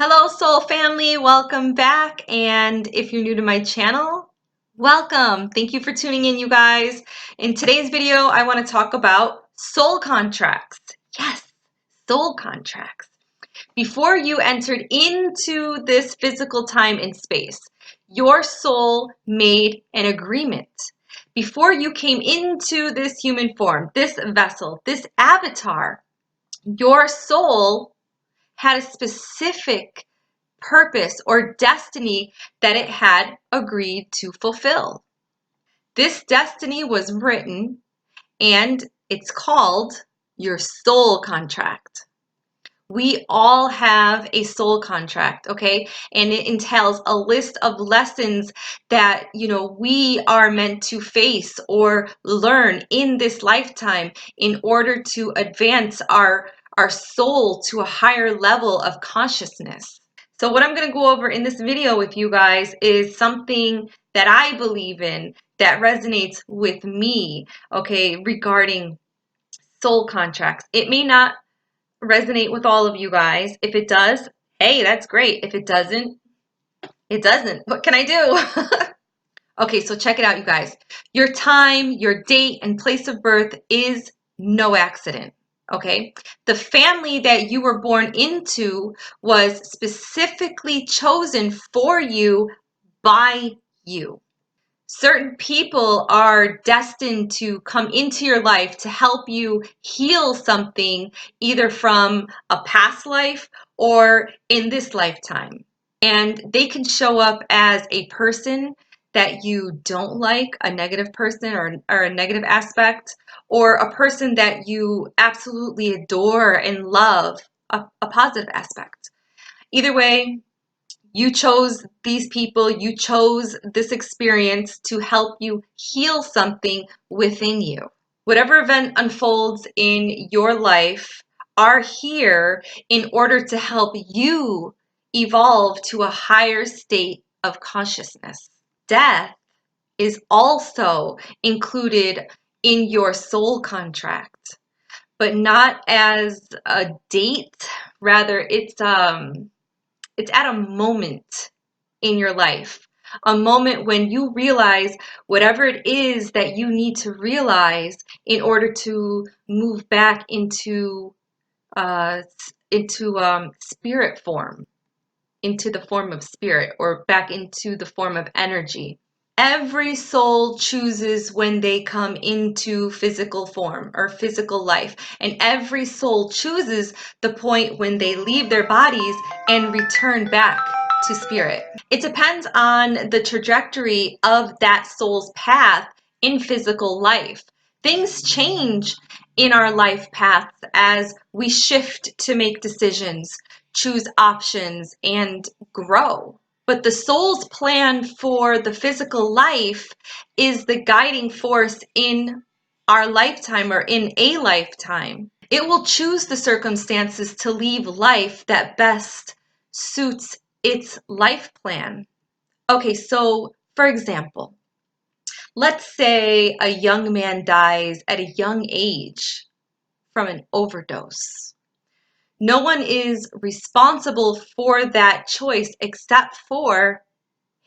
Hello, soul family. Welcome back. And if you're new to my channel, welcome. Thank you for tuning in, you guys. In today's video, I want to talk about soul contracts. Yes, soul contracts. Before you entered into this physical time and space, your soul made an agreement. Before you came into this human form, this vessel, this avatar, your soul had a specific purpose or destiny that it had agreed to fulfill. This destiny was written and it's called your soul contract. We all have a soul contract, okay? And it entails a list of lessons that, we are meant to face or learn in this lifetime in order to advance our soul to a higher level of consciousness. So what I'm going to go over in this video with you guys is something that I believe in that resonates with me, okay, regarding soul contracts. It may not resonate with all of you guys. If it does, hey, that's great. If it doesn't, it doesn't. What can I do? Okay, so check it out, you guys. Your time, your date, and place of birth is no accident. Okay, the family that you were born into was specifically chosen for you by you. Certain people are destined to come into your life to help you heal something, either from a past life or in this lifetime. And they can show up as a person that you don't like, a negative person or a negative aspect, or a person that you absolutely adore and love, a positive aspect. Either way, you chose these people, you chose this experience to help you heal something within you. Whatever event unfolds in your life are here in order to help you evolve to a higher state of consciousness. Death is also included in your soul contract, but not as a date. Rather, it's at a moment in your life, a moment when you realize whatever it is that you need to realize in order to move back into spirit form, into the form of spirit, or back into the form of energy. Every soul chooses when they come into physical form or physical life, and every soul chooses the point when they leave their bodies and return back to spirit. It depends on the trajectory of that soul's path in physical life. Things change in our life paths as we shift to make decisions, choose options, and grow. But the soul's plan for the physical life is the guiding force in our lifetime or in a lifetime. It will choose the circumstances to leave life that best suits its life plan. Okay, so for example, let's say a young man dies at a young age from an overdose. No one is responsible for that choice except for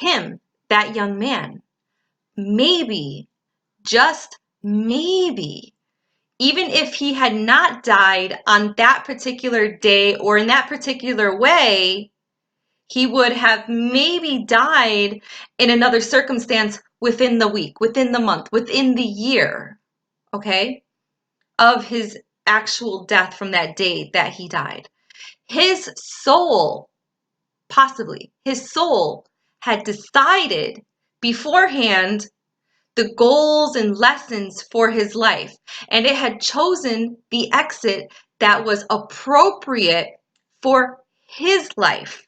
him, that young man. Maybe, just maybe, even if he had not died on that particular day or in that particular way, he would have maybe died in another circumstance within the week, within the month, within the year, okay, of his actual death from that day that he died. His soul, possibly, his soul had decided beforehand the goals and lessons for his life, and it had chosen the exit that was appropriate for his life,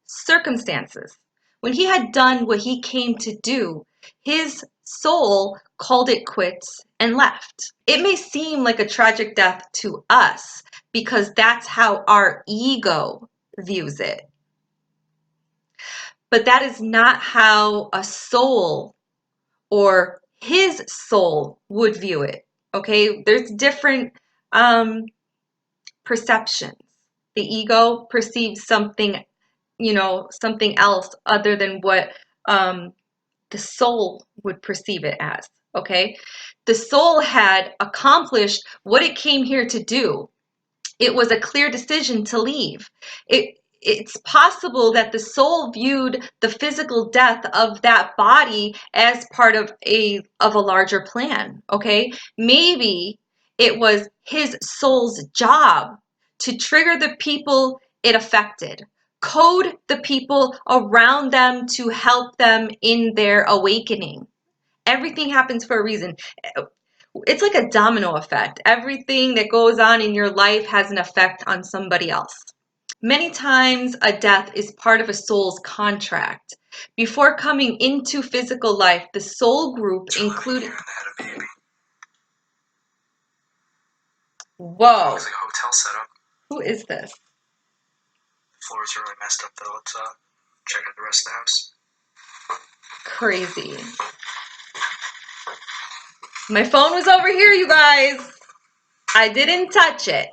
circumstances. When he had done what he came to do, his soul called it quits and left. It may seem like a tragic death to us because that's how our ego views it. But that is not how a soul or his soul would view it. Okay, there's different perceptions. The ego perceives something, something else other than what the soul would perceive it as, okay? The soul had accomplished what it came here to do. It was a clear decision to leave. It's possible that the soul viewed the physical death of that body as part of a larger plan, okay? Maybe it was his soul's job to trigger the people it affected, code the people around them to help them in their awakening. Everything happens for a reason. It's like a domino effect. Everything that goes on in your life has an effect on somebody else. Many times a death is part of a soul's contract. Before coming into physical life, the soul group included... Whoa. Looks like a hotel setup. Who is this? The floor is really messed up though. Let's check out the rest of the house. Crazy. My phone was over here, you guys. I didn't touch it.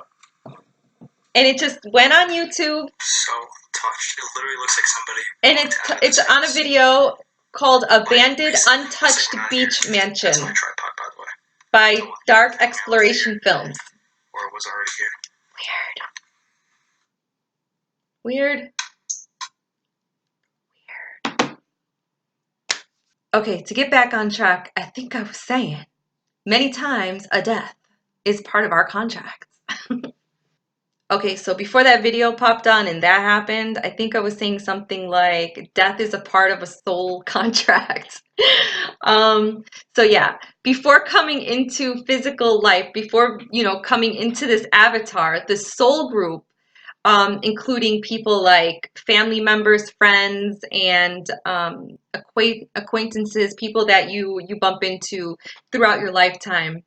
And it just went on YouTube. So touched. It literally looks like somebody. And it's on a video called Abandoned Untouched Beach Mansion. That's my tripod, by the way. By Dark Exploration Films. Or it was already here. Weird. Okay, to get back on track, I think I was saying, many times a death is part of our contracts. Okay, so before that video popped on and that happened, I think I was saying something like death is a part of a soul contract. So yeah, before coming into physical life, before, coming into this avatar, the soul group, including people like family members, friends, and acquaintances, people that you bump into throughout your lifetime,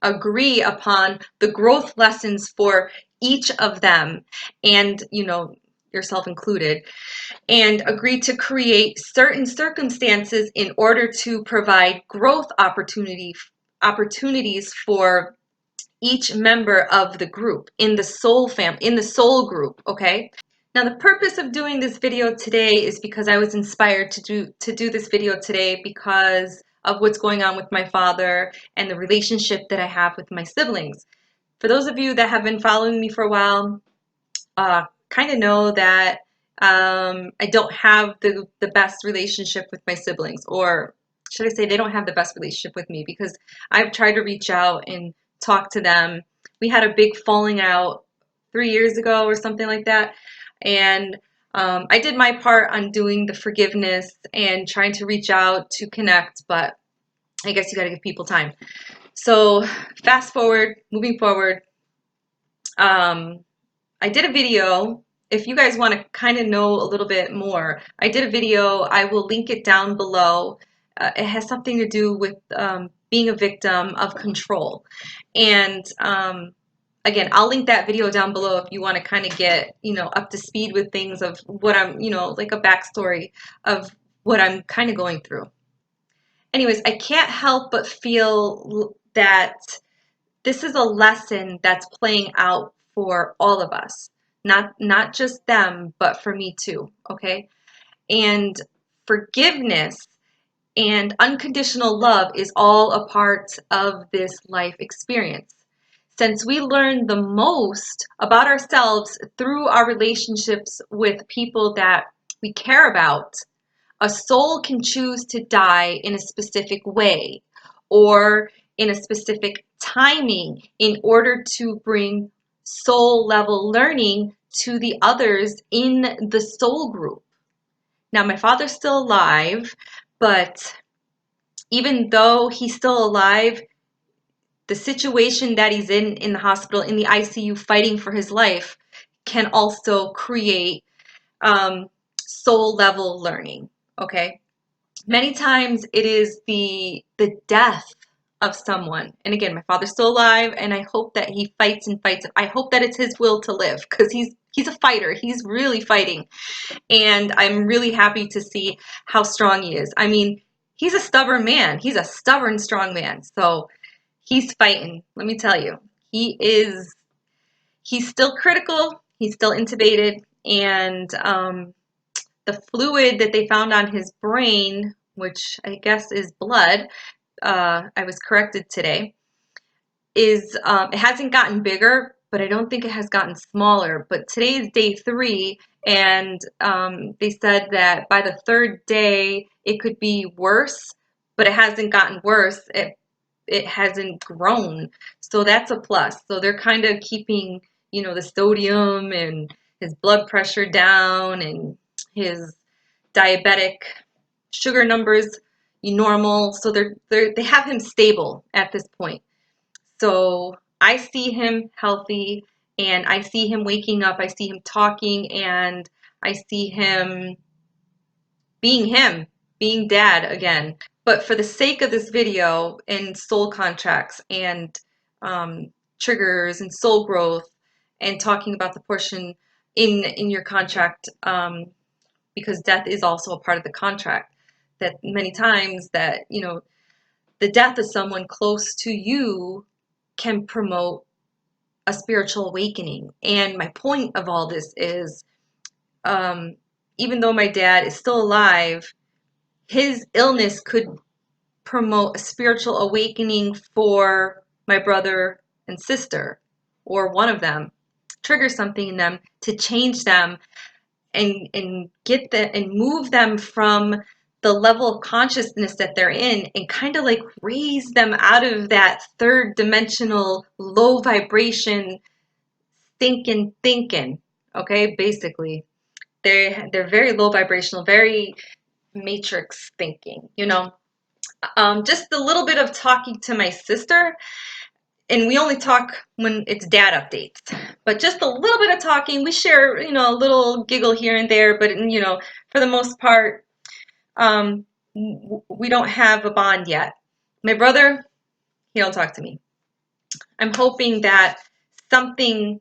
agree upon the growth lessons for each of them, and yourself included, and agree to create certain circumstances in order to provide growth opportunities for each member of the group in the soul group, okay? Now the purpose of doing this video today is because I was inspired to do this video today because of what's going on with my father and the relationship that I have with my siblings. For those of you that have been following me for a while, kind of know that I don't have the best relationship with my siblings, or should I say they don't have the best relationship with me, because I've tried to reach out and talk to them. We had a big falling out 3 years ago or something like that, and I did my part on doing the forgiveness and trying to reach out to connect, but I guess you got to give people time. So fast forward, moving forward, I did a video. If you guys want to kind of know a little bit more, I did a video. I will link it down below. It has something to do with being a victim of control. And again, I'll link that video down below if you want to kind of get, up to speed with things of what I'm, like a backstory of what I'm kind of going through. Anyways, I can't help but feel that this is a lesson that's playing out for all of us, not just them, but for me too, okay? And forgiveness and unconditional love is all a part of this life experience. Since we learn the most about ourselves through our relationships with people that we care about, a soul can choose to die in a specific way or in a specific timing in order to bring soul level learning to the others in the soul group. Now, my father's still alive, but even though he's still alive, the situation that he's in the hospital, in the ICU, fighting for his life, can also create soul level learning, okay? Many times it is the death of someone. And again, my father's still alive, and I hope that he fights and fights. I hope that it's his will to live, because he's a fighter. He's really fighting. And I'm really happy to see how strong he is. I mean, he's a stubborn man. He's a stubborn, strong man. So he's fighting. Let me tell you, he is He's still critical, he's still intubated, and the fluid that they found on his brain, which I guess is blood, I was corrected today, is it hasn't gotten bigger, but I don't think it has gotten smaller. But today is day 3, and they said that by the 3rd day it could be worse, but it hasn't gotten worse. It hasn't grown, so that's a plus. So they're kind of keeping, you know, the sodium and his blood pressure down and his diabetic sugar numbers normal. So they have him stable at this point. So I see him healthy, and I see him waking up, I see him talking, and I see him, being dad again. But for the sake of this video and soul contracts and triggers and soul growth and talking about the portion in your contract, because death is also a part of the contract, that many times that, you know, the death of someone close to you can promote a spiritual awakening. And my point of all this is, even though my dad is still alive, his illness could promote a spiritual awakening for my brother and sister, or one of them, trigger something in them to change them and get them and move them from the level of consciousness that they're in, and kind of like raise them out of that 3rd dimensional low vibration thinking. Okay, basically they're very low vibrational, very matrix thinking, you know. Just a little bit of talking to my sister, and we only talk when it's dad updates, but just a little bit of talking. We share, you know, a little giggle here and there, but you know, for the most part, we don't have a bond yet. My brother, he don't talk to me. I'm hoping that something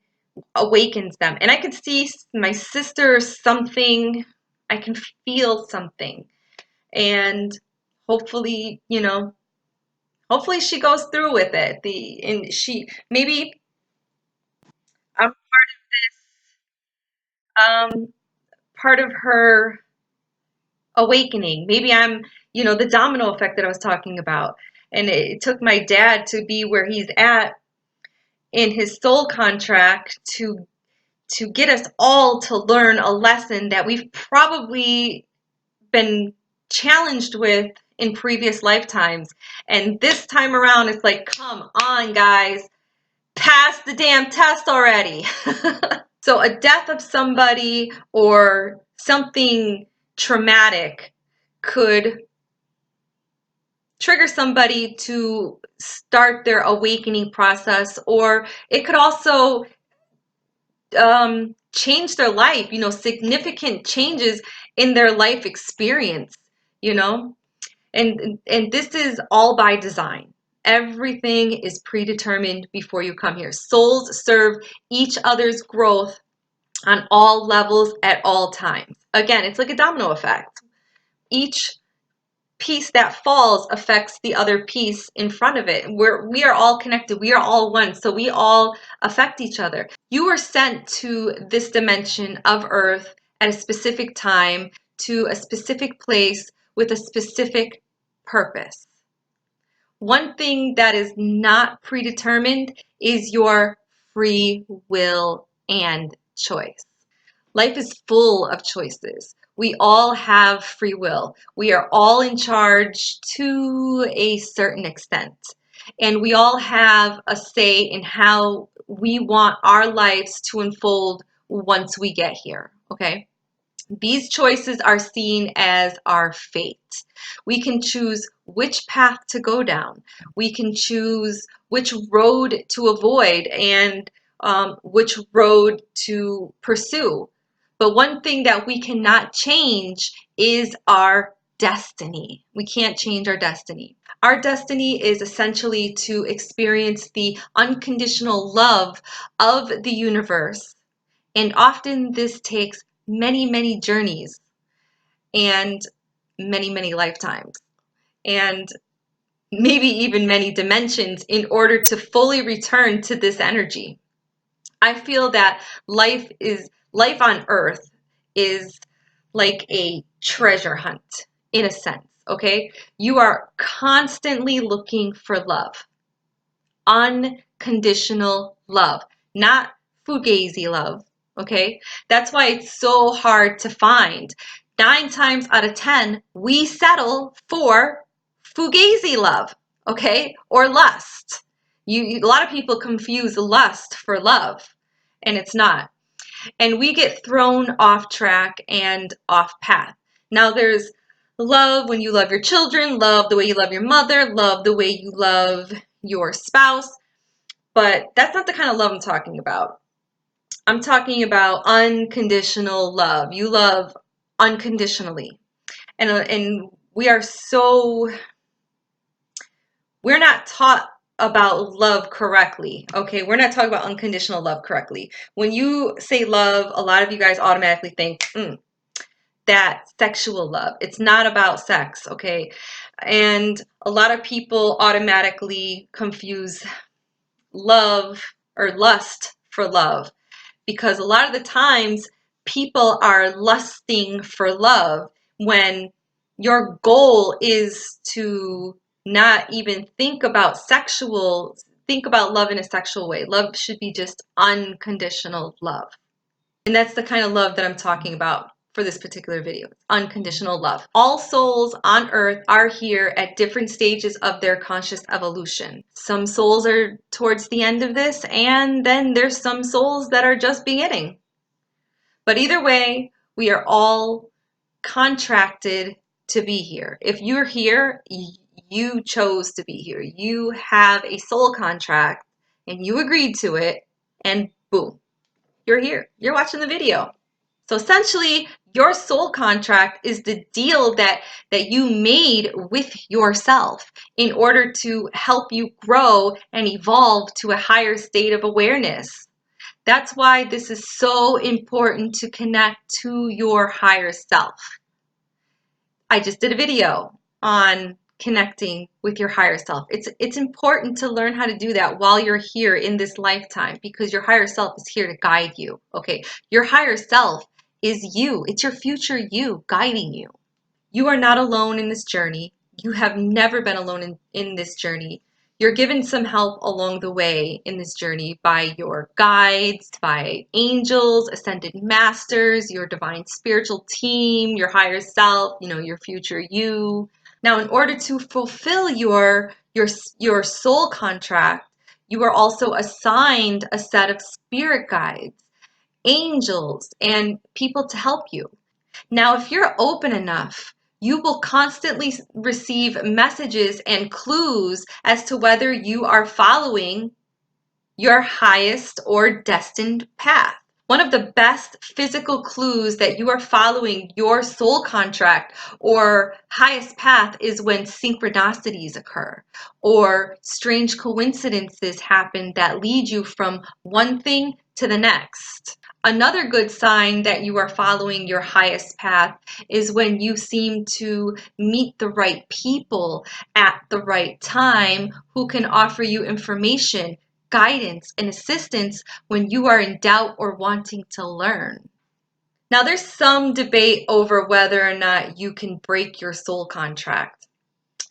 awakens them, and I can see my sister, something, I can feel something, and hopefully, you know, hopefully she goes through with it. And she, maybe I'm part of her awakening. Maybe I'm, you know, the domino effect that I was talking about. And it took my dad to be where he's at in his soul contract to get us all to learn a lesson that we've probably been challenged with in previous lifetimes. And this time around, it's like, come on, guys, pass the damn test already. So a death of somebody or something traumatic could trigger somebody to start their awakening process, or it could also change their life, you know, significant changes in their life experience, you know. And this is all by design. Everything is predetermined before you come here. Souls serve each other's growth on all levels at all times. Again, it's like a domino effect. Each piece that falls affects the other piece in front of it. We are all connected. We are all one. So we all affect each other. You were sent to this dimension of Earth at a specific time, to a specific place, with a specific purpose. One thing that is not predetermined is your free will and choice. Life is full of choices. We all have free will. We are all in charge to a certain extent. And we all have a say in how we want our lives to unfold once we get here, okay? These choices are seen as our fate. We can choose which path to go down. We can choose which road to avoid, and which road to pursue. But one thing that we cannot change is our destiny. We can't change our destiny. Our destiny is essentially to experience the unconditional love of the universe. And often this takes many, many journeys and many, many lifetimes, and maybe even many dimensions in order to fully return to this energy. I feel that life on earth is like a treasure hunt in a sense, okay? You are constantly looking for love, unconditional love, not fugazi love, okay? That's why it's so hard to find. 9 times out of 10, we settle for fugazi love, okay? Or lust. A lot of people confuse lust for love, and it's not. And we get thrown off track and off path. Now there's love when you love your children, love the way you love your mother, love the way you love your spouse, but that's not the kind of love I'm talking about. I'm talking about unconditional love. You love unconditionally. And we're not taught about love correctly. Okay, we're not talking about unconditional love correctly. When you say love, a lot of you guys automatically think that sexual love. It's not about sex, okay? And a lot of people automatically confuse love or lust for love, because a lot of the times people are lusting for love when your goal is to not even think about love in a sexual way. Love should be just unconditional love. And that's the kind of love that I'm talking about for this particular video. Unconditional love. All souls on earth are here at different stages of their conscious evolution. Some souls are towards the end of this, and then there's some souls that are just beginning. But either way, we are all contracted to be here. If you're here, you chose to be here. You have a soul contract and you agreed to it, and boom, you're here. You're watching the video. So essentially, your soul contract is the deal that you made with yourself in order to help you grow and evolve to a higher state of awareness. That's why this is so important to connect to your higher self. I just did a video on connecting with your higher self. It's important to learn how to do that while you're here in this lifetime, because your higher self is here to guide you. Okay, your higher self is you. It's your future you guiding you. You are not alone in this journey. You have never been alone in this journey. You're given some help along the way in this journey by your guides, by angels, ascended masters, your divine spiritual team, your higher self, your future you. Now, in order to fulfill your soul contract, you are also assigned a set of spirit guides, angels, and people to help you. Now, if you're open enough, you will constantly receive messages and clues as to whether you are following your highest or destined path. One of the best physical clues that you are following your soul contract or highest path is when synchronicities occur or strange coincidences happen that lead you from one thing to the next. Another good sign that you are following your highest path is when you seem to meet the right people at the right time who can offer you information, guidance, and assistance when you are in doubt or wanting to learn. Now, there's some debate over whether or not you can break your soul contract.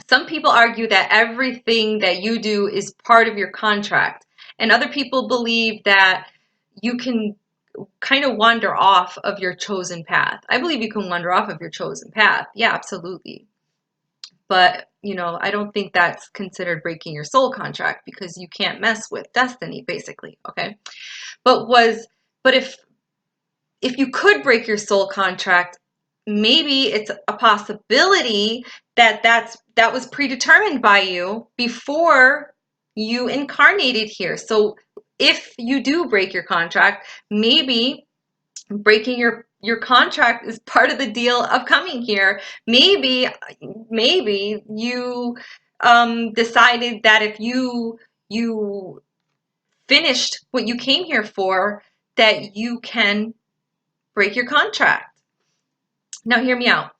Some people argue that everything that you do is part of your contract, and other people believe that you can kind of wander off of your chosen path. I believe you can wander off of your chosen path. Yeah, absolutely. But, I don't think that's considered breaking your soul contract, because you can't mess with destiny, basically, okay? But if you could break your soul contract, maybe it's a possibility that was predetermined by you before you incarnated here. So if you do break your contract, maybe breaking your contract is part of the deal of coming here. Maybe you decided that if you finished what you came here for, that you can break your contract. Now hear me out.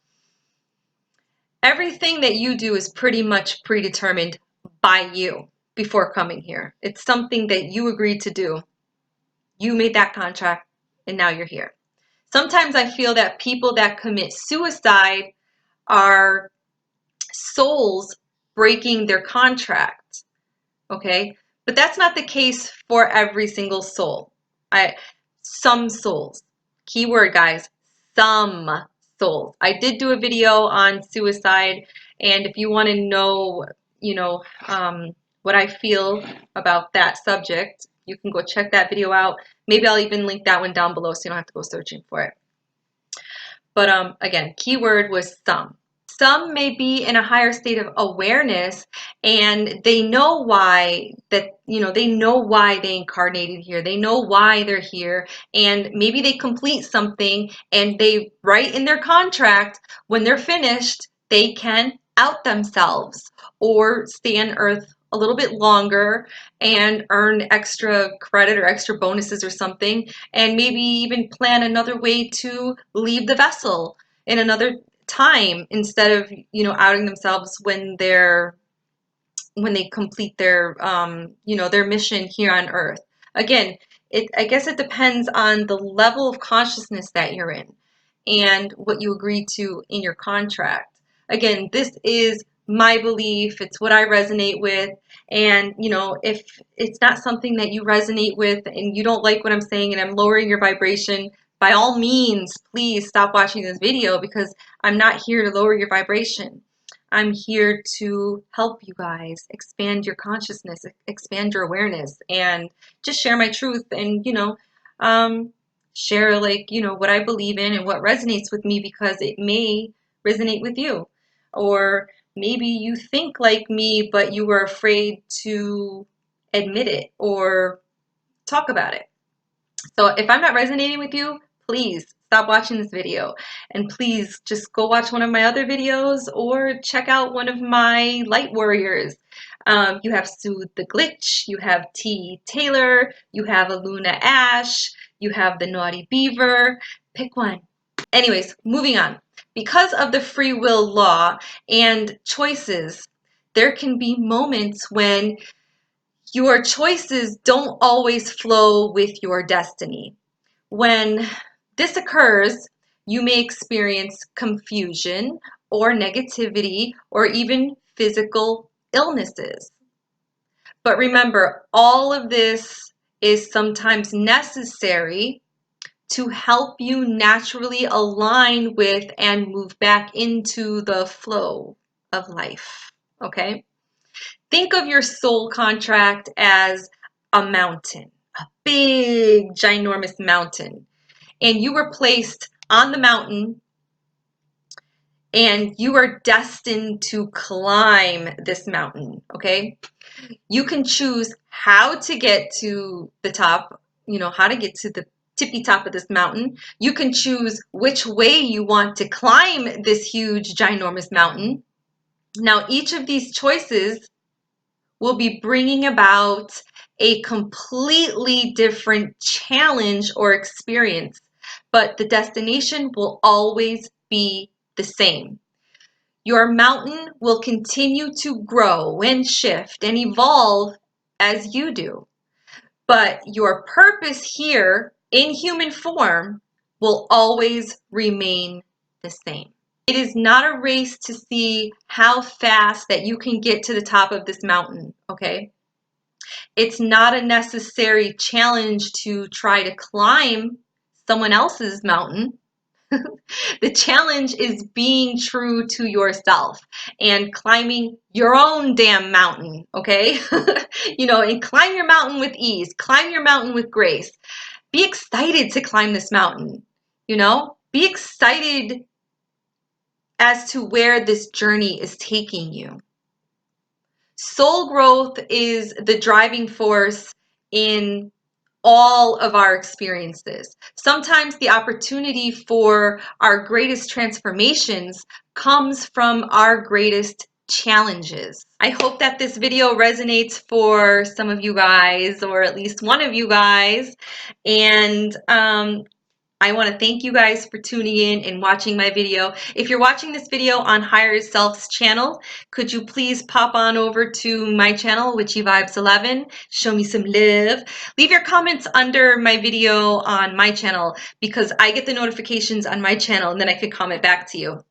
Everything that you do is pretty much predetermined by you before coming here. It's something that you agreed to do. You made that contract and now you're here. Sometimes I feel that people that commit suicide are souls breaking their contract, okay? But that's not the case for every single soul. Some souls, keyword guys, some souls. I did do a video on suicide, and if you want to know, what I feel about that subject, you can go check that video out. Maybe I'll even link that one down below so you don't have to go searching for it. But again, keyword was some. Some may be in a higher state of awareness and they know why they know why they incarnated here. They know why they're here, and maybe they complete something and they write in their contract when they're finished, they can out themselves or stay on Earth a little bit longer and earn extra credit or extra bonuses or something, and maybe even plan another way to leave the vessel in another time instead of outing themselves when they complete their their mission here on Earth. Again, I guess it depends on the level of consciousness that you're in and what you agree to in your contract. Again, this is my belief, it's what I resonate with, and if it's not something that you resonate with and you don't like what I'm saying and I'm lowering your vibration, by all means please stop watching this video, because I'm not here to lower your vibration. I'm here to help you guys expand your consciousness, expand your awareness, and just share my truth and, share what I believe in and what resonates with me, because it may resonate with you. Or maybe you think like me, but you were afraid to admit it or talk about it. So if I'm not resonating with you, please stop watching this video and please just go watch one of my other videos or check out one of my light warriors. You have Soothe the Glitch, you have T. Taylor, you have Aluna Ash, you have the Naughty Beaver. Pick one. Anyways, moving on. Because of the free will law and choices, there can be moments when your choices don't always flow with your destiny. When this occurs, you may experience confusion or negativity or even physical illnesses. But remember, all of this is sometimes necessary to help you naturally align with and move back into the flow of life. Okay? Think of your soul contract as a mountain, a big, ginormous mountain. And you were placed on the mountain and you are destined to climb this mountain, okay? You can choose how to get to the top, how to get to the tippy top of this mountain. You can choose which way you want to climb this huge, ginormous mountain. Now, each of these choices will be bringing about a completely different challenge or experience, but the destination will always be the same. Your mountain will continue to grow and shift and evolve as you do, but your purpose here in human form will always remain the same. It is not a race to see how fast that you can get to the top of this mountain, okay? It's not a necessary challenge to try to climb someone else's mountain. The challenge is being true to yourself and climbing your own damn mountain, okay? And climb your mountain with ease, climb your mountain with grace. Be excited to climb this mountain, Be excited as to where this journey is taking you. Soul growth is the driving force in all of our experiences. Sometimes the opportunity for our greatest transformations comes from our greatest challenges. I hope that this video resonates for some of you guys, or at least one of you guys. And I want to thank you guys for tuning in and watching my video. If you're watching this video on Higher Self's channel, could you please pop on over to my channel, Witchy Vibes 11, show me some love. Leave your comments under my video on my channel because I get the notifications on my channel and then I could comment back to you.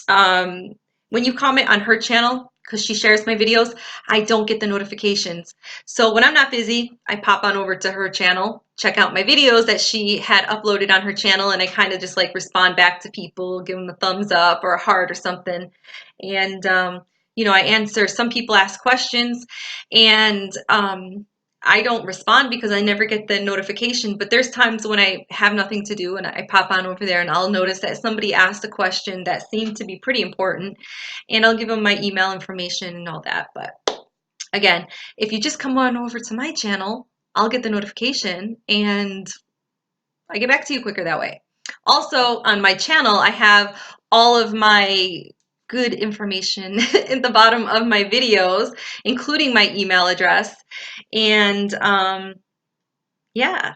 When you comment on her channel, because she shares my videos, I don't get the notifications. So when I'm not busy, I pop on over to her channel, check out my videos that she had uploaded on her channel, and I kind of just like respond back to people, give them a thumbs up or a heart or something. And, you know, I answer. Some people ask questions, and I don't respond because I never get the notification, but there's times when I have nothing to do and I pop on over there and I'll notice that somebody asked a question that seemed to be pretty important and I'll give them my email information and all that. But again, if you just come on over to my channel, I'll get the notification and I get back to you quicker that way. Also on my channel, I have all of my good information in the bottom of my videos, including my email address. And yeah.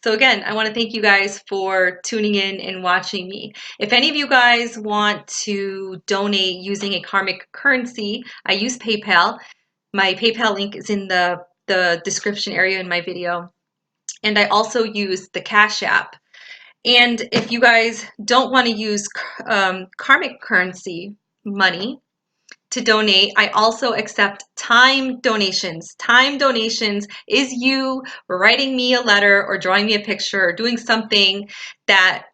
So again, I want to thank you guys for tuning in and watching me. If any of you guys want to donate using a karmic currency, I use PayPal. My PayPal link is in the description area in my video. And I also use the Cash App. And if you guys don't want to use karmic currency money to donate, I also accept time donations. Time donations is you writing me a letter or drawing me a picture or doing something that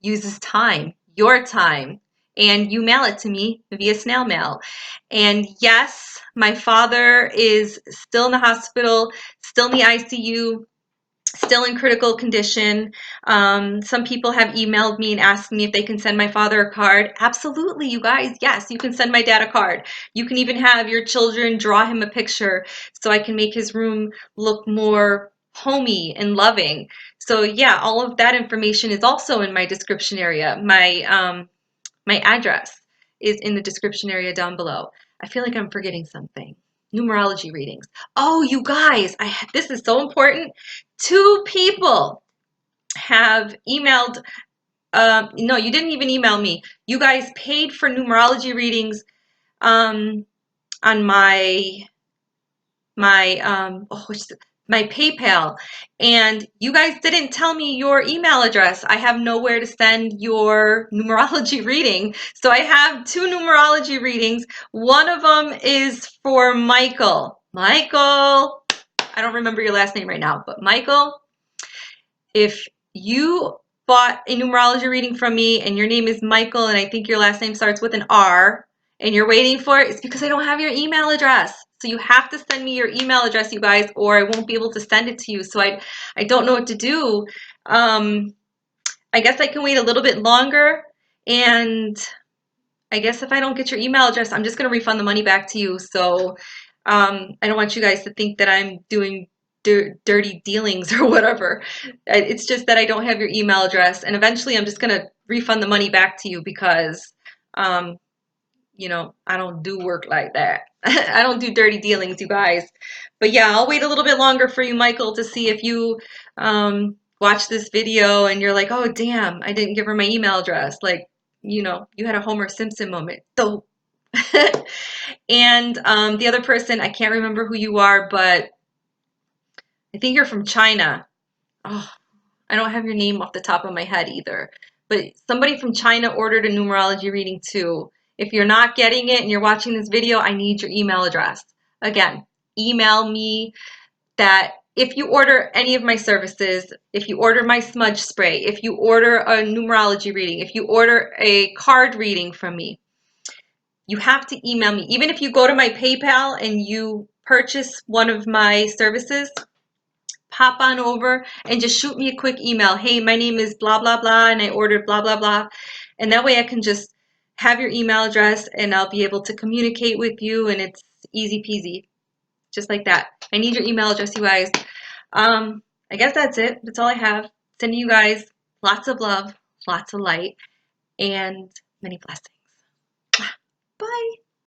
uses time, your time, and you mail it to me via snail mail. And yes, my father is still in the hospital, still in the ICU, still in critical condition. Some people have emailed me and asked me if they can send my father a card. Absolutely, you guys. Yes, you can send my dad a card. You can even have your children draw him a picture so I can make his room look more homey and loving. So yeah, all of that information is also in my description area. My address is in the description area down below. I feel like I'm forgetting something. Numerology readings. Oh, you guys, this is so important. 2 people have emailed, no, you didn't even email me. You guys paid for numerology readings on my PayPal, and you guys didn't tell me your email address. I have nowhere to send your numerology reading. So I have 2 numerology readings. One of them is for Michael. Michael, I don't remember your last name right now, but Michael, if you bought a numerology reading from me and your name is Michael and I think your last name starts with an R and you're waiting for it, it's because I don't have your email address. So you have to send me your email address, you guys, or I won't be able to send it to you. So I don't know what to do. I guess I can wait a little bit longer, and I guess if I don't get your email address, I'm just going to refund the money back to you. So I don't want you guys to think that I'm doing dirty dealings or whatever. It's just that I don't have your email address, and eventually I'm just going to refund the money back to you because, you know, I don't do work like that. I don't do dirty dealings, you guys. But yeah, I'll wait a little bit longer for you, Michael, to see if you watch this video and you're like, oh, damn, I didn't give her my email address. Like, you know, you had a Homer Simpson moment. So, and the other person, I can't remember who you are, but I think you're from China. Oh, I don't have your name off the top of my head either. But somebody from China ordered a numerology reading too. If you're not getting it and you're watching this video, I need your email address. Again, email me that if you order any of my services, if you order my smudge spray, if you order a numerology reading, if you order a card reading from me, you have to email me. Even if you go to my PayPal and you purchase one of my services, pop on over and just shoot me a quick email. Hey, my name is blah, blah, blah, and I ordered blah, blah, blah. And that way I can just have your email address and I'll be able to communicate with you, and it's easy peasy. Just like that. I need your email address, you guys. I guess that's it. That's all I have. Sending you guys lots of love, lots of light, and many blessings. Bye.